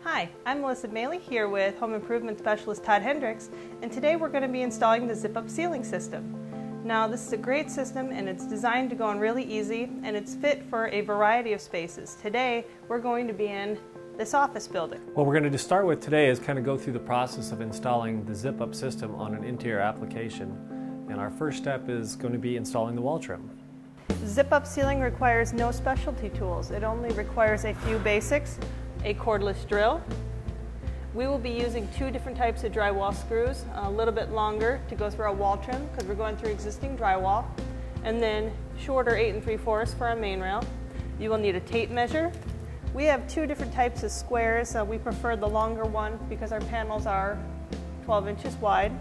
Hi, I'm Melissa Maley here with Home Improvement Specialist Todd Hendricks, and today we're going to be installing the zip-up ceiling system. Now this is a great system and it's designed to go on really easy and it's fit for a variety of spaces. Today we're going to be in this office building. What we're going to start with today is kind of go through the process of installing the zip-up system on an interior application, and our first step is going to be installing the wall trim. Zip-up ceiling requires no specialty tools. It only requires a few basics. A cordless drill. We will be using two different types of drywall screws, a little bit longer to go through our wall trim because we're going through existing drywall, and then shorter 8 3/4 for our main rail. You will need a tape measure. We have two different types of squares. We prefer the longer one because our panels are 12 inches wide.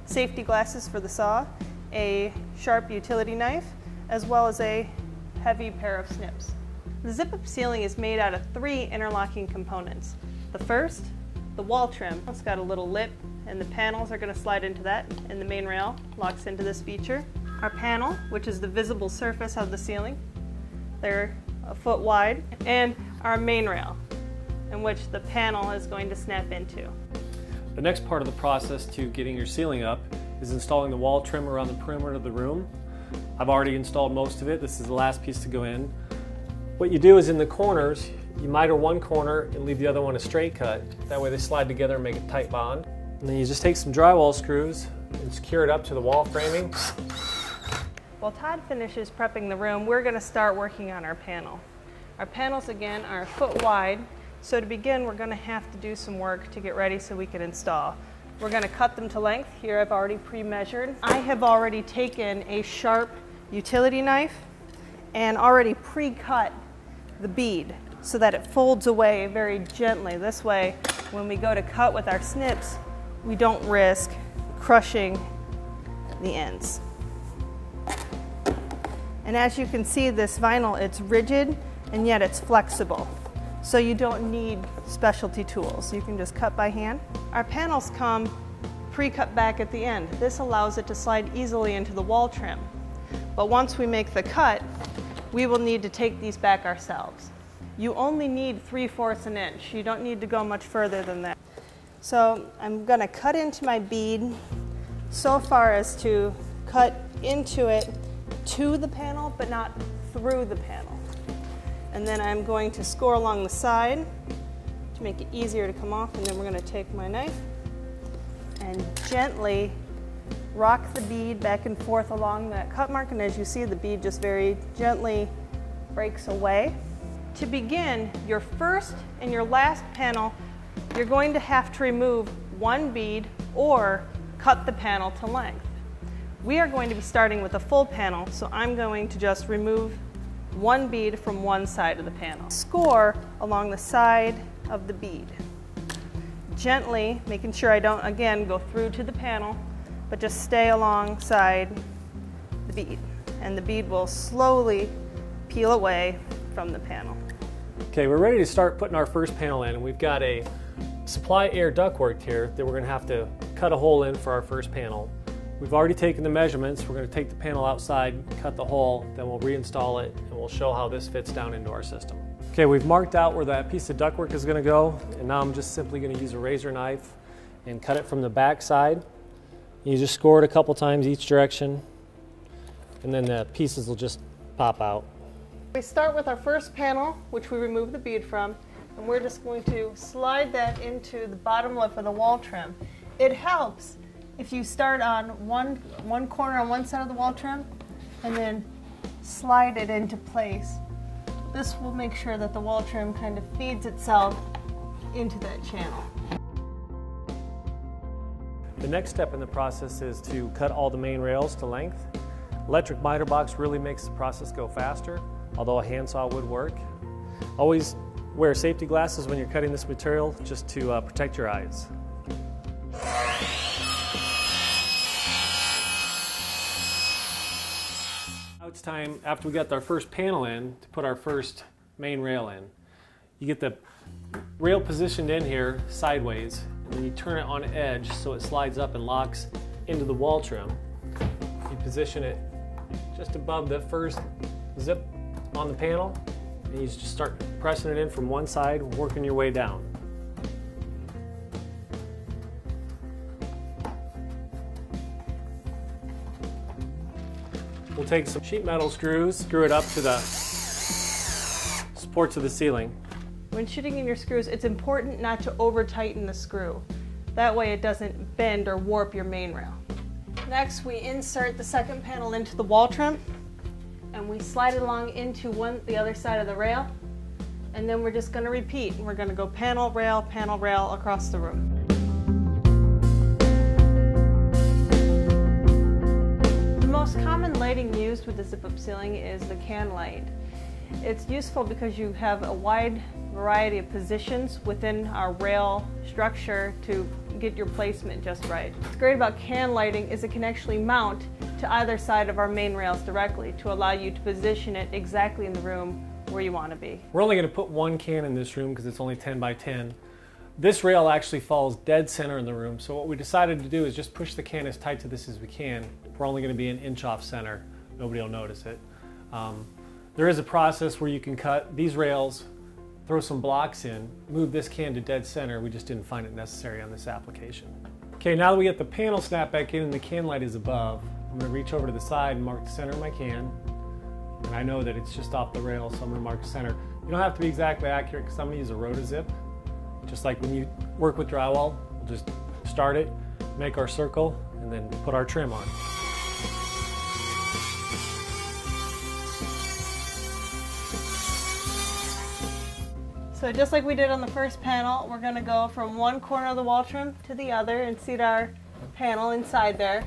Safety glasses for the saw, a sharp utility knife, as well as a heavy pair of snips. The zip-up ceiling is made out of 3 interlocking components. The first, the wall trim. It's got a little lip and the panels are going to slide into that, and the main rail locks into this feature. Our panel, which is the visible surface of the ceiling, they're a foot wide, and our main rail, in which the panel is going to snap into. The next part of the process to getting your ceiling up is installing the wall trim around the perimeter of the room. I've already installed most of it. This is the last piece to go in. What you do is in the corners, you miter one corner and leave the other one a straight cut. That way they slide together and make a tight bond. And then you just take some drywall screws and secure it up to the wall framing. While Todd finishes prepping the room, we're going to start working on our panel. Our panels, again, are a foot wide, so to begin we're going to have to do some work to get ready so we can install. We're going to cut them to length. Here I've already pre-measured. I have already taken a sharp utility knife and already pre-cut the bead so that it folds away very gently. This way, when we go to cut with our snips, we don't risk crushing the ends. And as you can see, this vinyl, it's rigid and yet it's flexible. So you don't need specialty tools. You can just cut by hand. Our panels come pre-cut back at the end. This allows it to slide easily into the wall trim. But once we make the cut, we will need to take these back ourselves. You only need 3/4 an inch. You don't need to go much further than that. So I'm going to cut into my bead so far as to cut into it to the panel, but not through the panel. And then I'm going to score along the side to make it easier to come off, and then we're going to take my knife and gently rock the bead back and forth along that cut mark, and as you see, the bead just very gently breaks away. To begin your first and your last panel, you're going to have to remove one bead or cut the panel to length. We are going to be starting with a full panel, so I'm going to just remove one bead from one side of the panel. Score along the side of the bead, gently making sure I don't, again, go through to the panel, but just stay alongside the bead, and the bead will slowly peel away from the panel. Okay, we're ready to start putting our first panel in, and we've got a supply air ductwork here that we're going to have to cut a hole in for our first panel. We've already taken the measurements. We're going to take the panel outside, cut the hole, then we'll reinstall it, and we'll show how this fits down into our system. Okay, we've marked out where that piece of ductwork is going to go, and now I'm just simply going to use a razor knife and cut it from the back side. You just score it a couple times each direction, and then the pieces will just pop out. We start with our first panel, which we remove the bead from, and we're just going to slide that into the bottom lip of the wall trim. It helps if you start on one corner on one side of the wall trim and then slide it into place. This will make sure that the wall trim kind of feeds itself into that channel. The next step in the process is to cut all the main rails to length. Electric miter box really makes the process go faster, although a handsaw would work. Always wear safety glasses when you're cutting this material, just to protect your eyes. Now it's time, after we got our first panel in, to put our first main rail in. You get the rail positioned in here sideways, and then you turn it on edge so it slides up and locks into the wall trim. You position it just above the first zip on the panel, and you just start pressing it in from one side, working your way down. take some sheet metal screws, screw it up to the supports of the ceiling. When shooting in your screws, it's important not to over tighten the screw. That way it doesn't bend or warp your main rail. Next, we insert the second panel into the wall trim and we slide it along into the other side of the rail, and then we're just going to repeat. We're going to go panel, rail, across the room. The most common lighting used with the zip-up ceiling is the can light. It's useful because you have a wide variety of positions within our rail structure to get your placement just right. What's great about can lighting is it can actually mount to either side of our main rails directly to allow you to position it exactly in the room where you want to be. We're only going to put one can in this room because it's only 10 by 10. This rail actually falls dead center in the room, so what we decided to do is just push the can as tight to this as we can. We're only going to be an inch off center. Nobody will notice it. There is a process where you can cut these rails, throw some blocks in, move this can to dead center. We just didn't find it necessary on this application. Okay, now that we get the panel snapped back in and the can light is above, I'm going to reach over to the side and mark the center of my can. And I know that it's just off the rail, so I'm going to mark the center. You don't have to be exactly accurate because I'm going to use a rotozip. Just like when you work with drywall, we'll just start it, make our circle, and then put our trim on. So just like we did on the first panel, we're going to go from one corner of the wall trim to the other and seat our panel inside there.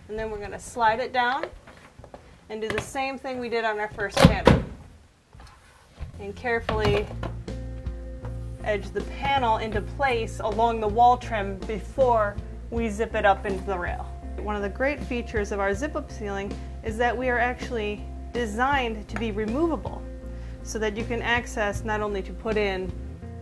And then we're going to slide it down and do the same thing we did on our first panel. And carefully edge the panel into place along the wall trim before we zip it up into the rail. One of the great features of our zip-up ceiling is that we are actually designed to be removable, so that you can access not only to put in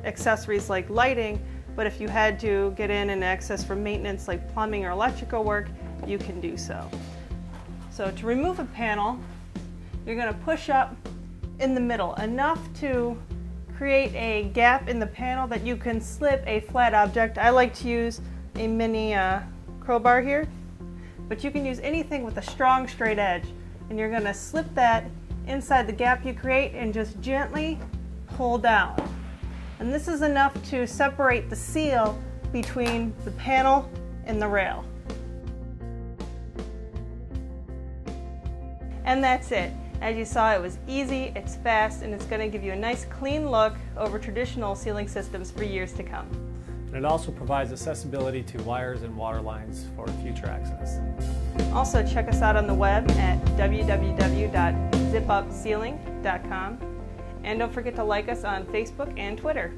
accessories like lighting, but if you had to get in and access for maintenance like plumbing or electrical work, you can do so. So to remove a panel, you're going to push up in the middle, enough to create a gap in the panel that you can slip a flat object. I like to use a mini crowbar here, but you can use anything with a strong straight edge, and you're going to slip that inside the gap you create and just gently pull down. And this is enough to separate the seal between the panel and the rail. And that's it. As you saw, it was easy, it's fast, and it's going to give you a nice clean look over traditional ceiling systems for years to come. And it also provides accessibility to wires and water lines for future access. Also, check us out on the web at www.zipupceiling.com, and don't forget to like us on Facebook and Twitter.